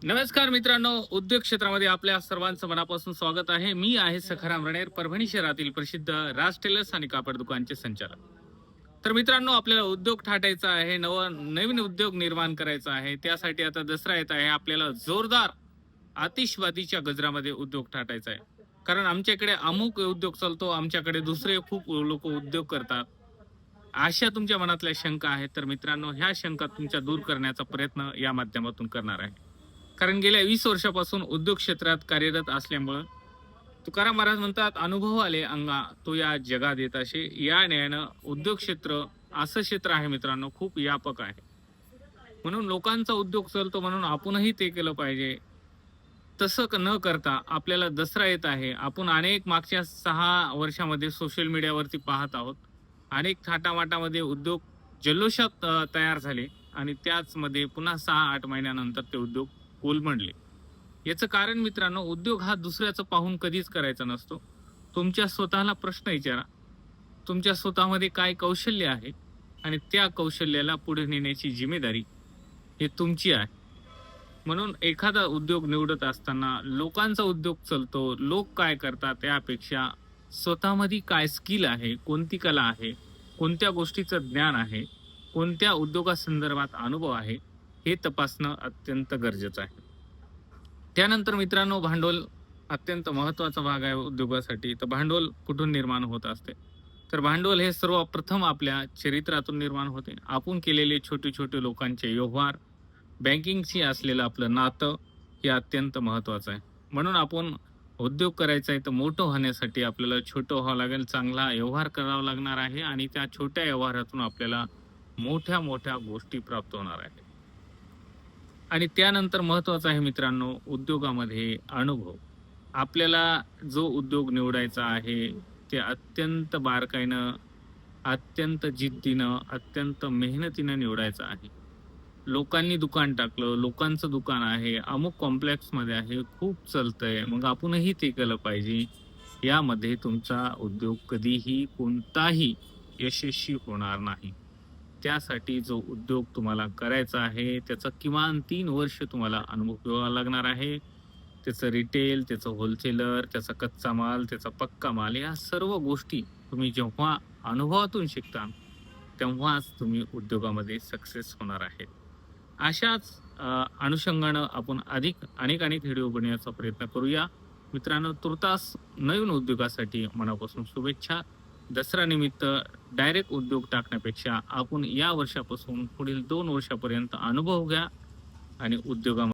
नमस्कार मित्रांनो, उद्योग क्षेत्रामध्ये आपल्या सर्वांचं मनापासून स्वागत आहे. मी आहे सखाराम रणेर, परभणी शहरातील प्रसिद्ध राज टेलर्स आणि कापड दुकानचे संचालक. तर मित्रांनो, आपल्याला उद्योग थाटायचा आहे, नवीन उद्योग निर्माण करायचा आहे. त्यासाठी आता दसरा येत आहे. आपल्याला जोरदार आतिषबाजीच्या गजरामध्ये उद्योग थाटायचा आहे. कारण आमच्याकडे अमुक उद्योग चालतो, आमच्याकडे दुसरे खूप लोक उद्योग करतात. अशा तुमच्या मनातल्या शंका आहेत, तर मित्रांनो, ह्या शंका तुमच्या दूर करण्याचा प्रयत्न या माध्यमातून करणार आहे. कारण गेल्या 20 वर्षापासून उद्योग क्षेत्रात कार्यरत असल्यामुळं तुकाराम महाराज म्हणतात, अनुभव आले अंगा तो या जगात येत असे. या न्यायानं उद्योग क्षेत्र असं क्षेत्र आहे मित्रांनो, खूप व्यापक आहे. म्हणून लोकांचा उद्योग चालतो म्हणून आपणही ते केलं पाहिजे. तसं न करता आपल्याला दसरा येत आहे. आपण अनेक मागच्या 6 वर्षामध्ये सोशल मीडियावरती पाहत आहोत. अनेक थाटामाटामध्ये उद्योग जल्लोषात तयार झाले आणि त्याचमध्ये पुन्हा 6-8 महिन्यानंतर ते उद्योग कोलमडले. याचं कारण मित्रांनो, उद्योग हा दुसऱ्याचं पाहून कधीच करायचा नसतो. तुमच्या स्वतःला प्रश्न विचारा, तुमच्या स्वतःमध्ये काय कौशल्य आहे आणि त्या कौशल्याला पुढे नेण्याची जिम्मेदारी ही तुमची आहे. म्हणून एखादा उद्योग निवडत असताना लोकांचा उद्योग चालतो, लोक काय करतात त्यापेक्षा स्वतःमध्ये काय स्किल आहे, कोणती कला आहे, कोणत्या गोष्टीचं ज्ञान आहे, कोणत्या उद्योगासंदर्भात अनुभव आहे, हे तपासणं अत्यंत गरजेचं आहे. त्यानंतर मित्रांनो, भांडवल अत्यंत महत्त्वाचा भाग आहे उद्योगासाठी. तर भांडवल कुठून निर्माण होत असते? तर भांडवल हे सर्वप्रथम आपल्या चरित्रातून निर्माण होते. आपण केलेले छोटे छोटे लोकांचे व्यवहार, बँकिंगशी असलेलं आपलं नातं हे अत्यंत महत्त्वाचं आहे. म्हणून आपण उद्योग करायचा आहे तर मोठं होण्यासाठी आपल्याला छोटं व्हावं लागेल, चांगला व्यवहार करावा लागणार आहे आणि त्या छोट्या व्यवहारातून आपल्याला मोठ्या मोठ्या गोष्टी प्राप्त होणार आहेत. आणि त्यानंतर महत्त्वाचं आहे मित्रांनो, उद्योगामध्ये अनुभव. आपल्याला जो उद्योग निवडायचा आहे ते अत्यंत बारकाईनं, अत्यंत जिद्दीनं, अत्यंत मेहनतीनं निवडायचं आहे. लोकांनी दुकान टाकलं, लोकांचं दुकान आहे, अमुक कॉम्प्लेक्समध्ये आहे, खूप चालतंय, मग आपणही ते केलं पाहिजे. यामध्ये तुमचा उद्योग कधीही कोणताही यशस्वी होणार नाही. त्यासाठी जो उद्योग तुम्हाला करायचा आहे, त्याचा किमान 3 वर्ष तुम्हाला अनुभव घ्यावा लागणार आहे. त्याचं रिटेल, त्याचं होलसेलर, त्याचा कच्चा माल, त्याचा पक्का माल, या सर्व गोष्टी तुम्ही जेव्हा अनुभवातून शिकता, तेव्हाच तुम्ही उद्योगामध्ये सक्सेस होणार आहे. अशाच अनुषंगानं आपण अनेक व्हिडिओ बनवण्याचा प्रयत्न करूया. मित्रांनो, तुर्तास नवीन उद्योगासाठी मनापासून शुभेच्छा. दसरा निमित्त डायरेक्ट उद्योग टाकण्यापेक्षा आपण या वर्षापासून पुढील 2 वर्षापर्यंत अनुभव घ्या आणि उद्योगामध्ये